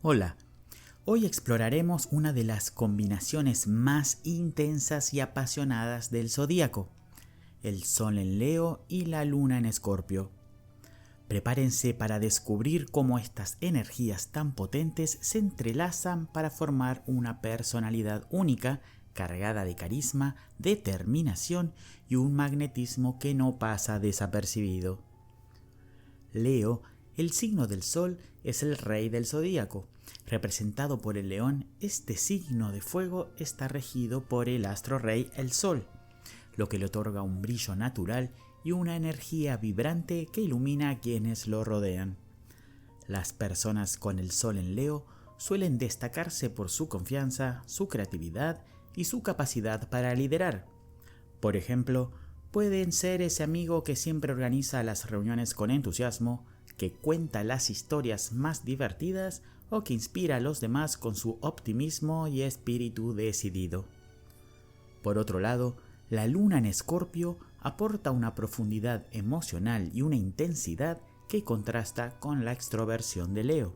Hola, hoy exploraremos una de las combinaciones más intensas y apasionadas del zodíaco, el Sol en Leo y la Luna en Escorpio. Prepárense para descubrir cómo estas energías tan potentes se entrelazan para formar una personalidad única, cargada de carisma, determinación y un magnetismo que no pasa desapercibido. Leo, el signo del Sol, es el rey del zodíaco. Representado por el león, este signo de fuego está regido por el astro rey, el Sol, lo que le otorga un brillo natural y una energía vibrante que ilumina a quienes lo rodean. Las personas con el Sol en Leo suelen destacarse por su confianza, su creatividad y su capacidad para liderar. Por ejemplo, pueden ser ese amigo que siempre organiza las reuniones con entusiasmo, que cuenta las historias más divertidas o que inspira a los demás con su optimismo y espíritu decidido. Por otro lado, la Luna en Escorpio aporta una profundidad emocional y una intensidad que contrasta con la extroversión de Leo.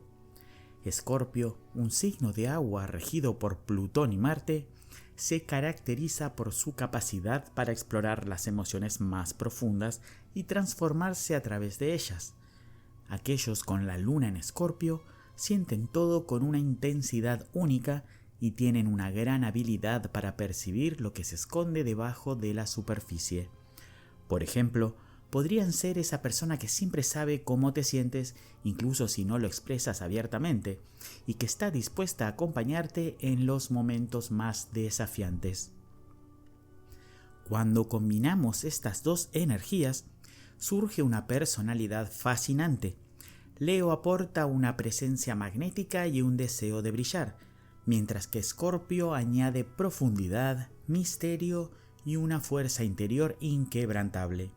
Escorpio, un signo de agua regido por Plutón y Marte, se caracteriza por su capacidad para explorar las emociones más profundas y transformarse a través de ellas. Aquellos con la Luna en Escorpio sienten todo con una intensidad única y tienen una gran habilidad para percibir lo que se esconde debajo de la superficie. Por ejemplo, podrían ser esa persona que siempre sabe cómo te sientes, incluso si no lo expresas abiertamente, y que está dispuesta a acompañarte en los momentos más desafiantes. Cuando combinamos estas dos energías, surge una personalidad fascinante. Leo aporta una presencia magnética y un deseo de brillar, mientras que Escorpio añade profundidad, misterio y una fuerza interior inquebrantable.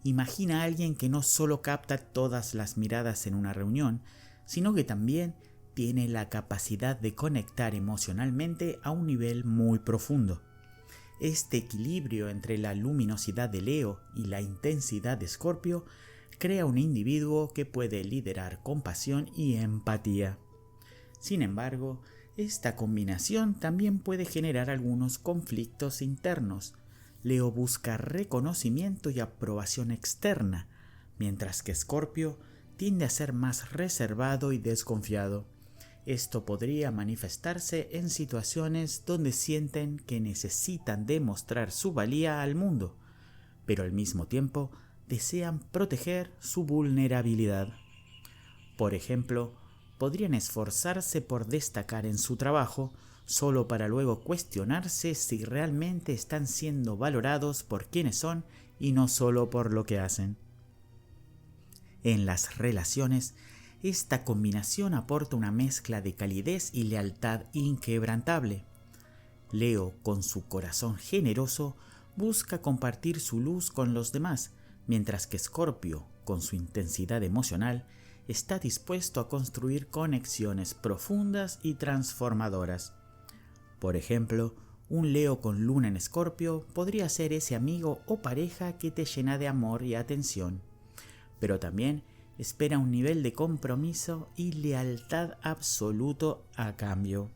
Imagina a alguien que no solo capta todas las miradas en una reunión, sino que también tiene la capacidad de conectar emocionalmente a un nivel muy profundo. Este equilibrio entre la luminosidad de Leo y la intensidad de Escorpio crea un individuo que puede liderar con pasión y empatía. Sin embargo, esta combinación también puede generar algunos conflictos internos. Leo busca reconocimiento y aprobación externa, mientras que Escorpio tiende a ser más reservado y desconfiado. Esto podría manifestarse en situaciones donde sienten que necesitan demostrar su valía al mundo, pero al mismo tiempo desean proteger su vulnerabilidad. Por ejemplo, podrían esforzarse por destacar en su trabajo solo para luego cuestionarse si realmente están siendo valorados por quienes son y no solo por lo que hacen. En las relaciones, esta combinación aporta una mezcla de calidez y lealtad inquebrantable. Leo, con su corazón generoso, busca compartir su luz con los demás, mientras que Escorpio, con su intensidad emocional, está dispuesto a construir conexiones profundas y transformadoras. Por ejemplo, un Leo con Luna en Escorpio podría ser ese amigo o pareja que te llena de amor y atención, pero también espera un nivel de compromiso y lealtad absoluto a cambio.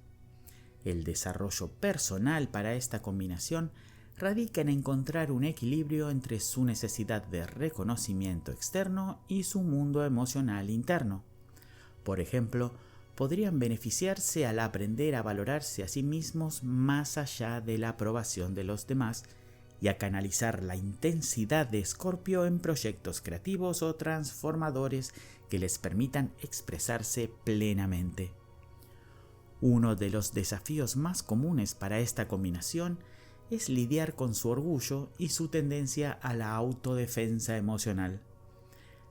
El desarrollo personal para esta combinación radica en encontrar un equilibrio entre su necesidad de reconocimiento externo y su mundo emocional interno. Por ejemplo, podrían beneficiarse al aprender a valorarse a sí mismos más allá de la aprobación de los demás y a canalizar la intensidad de Escorpio en proyectos creativos o transformadores que les permitan expresarse plenamente. Uno de los desafíos más comunes para esta combinación es lidiar con su orgullo y su tendencia a la autodefensa emocional.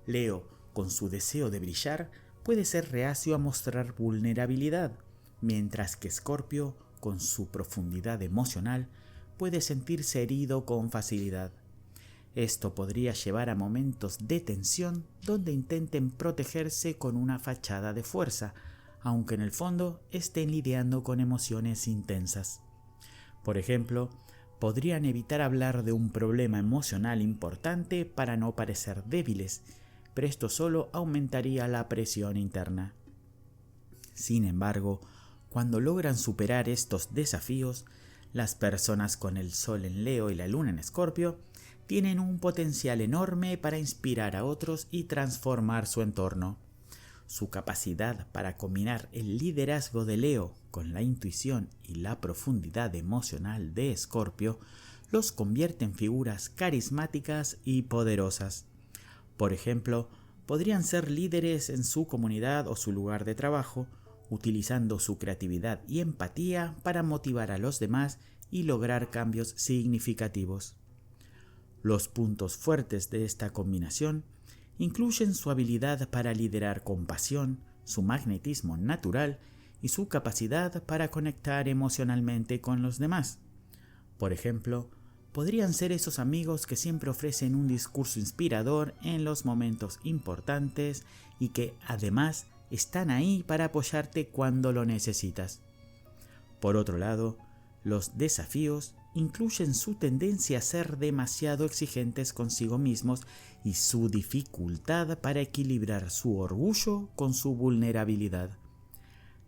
Leo, con su deseo de brillar, puede ser reacio a mostrar vulnerabilidad, mientras que Escorpio, con su profundidad emocional, puede sentirse herido con facilidad. Esto podría llevar a momentos de tensión donde intenten protegerse con una fachada de fuerza, aunque en el fondo estén lidiando con emociones intensas. Por ejemplo, podrían evitar hablar de un problema emocional importante para no parecer débiles, pero esto solo aumentaría la presión interna. Sin embargo, cuando logran superar estos desafíos, las personas con el Sol en Leo y la Luna en Escorpio tienen un potencial enorme para inspirar a otros y transformar su entorno. Su capacidad para combinar el liderazgo de Leo con la intuición y la profundidad emocional de Escorpio los convierte en figuras carismáticas y poderosas. Por ejemplo, podrían ser líderes en su comunidad o su lugar de trabajo, utilizando su creatividad y empatía para motivar a los demás y lograr cambios significativos. Los puntos fuertes de esta combinación incluyen su habilidad para liderar con pasión, su magnetismo natural y su capacidad para conectar emocionalmente con los demás. Por ejemplo, podrían ser esos amigos que siempre ofrecen un discurso inspirador en los momentos importantes y que además están ahí para apoyarte cuando lo necesitas. Por otro lado, los desafíos incluyen su tendencia a ser demasiado exigentes consigo mismos y su dificultad para equilibrar su orgullo con su vulnerabilidad.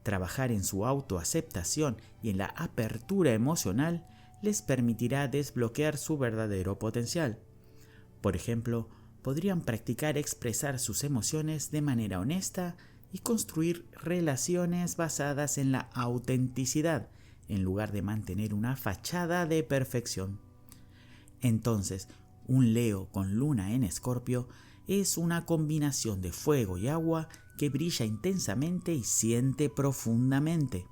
Trabajar en su autoaceptación y en la apertura emocional les permitirá desbloquear su verdadero potencial. Por ejemplo, podrían practicar expresar sus emociones de manera honesta y construir relaciones basadas en la autenticidad, en lugar de mantener una fachada de perfección. Entonces, un Leo con Luna en Escorpio es una combinación de fuego y agua que brilla intensamente y siente profundamente.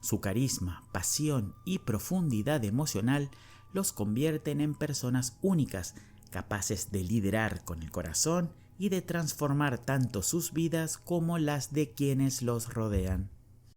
Su carisma, pasión y profundidad emocional los convierten en personas únicas, capaces de liderar con el corazón y de transformar tanto sus vidas como las de quienes los rodean.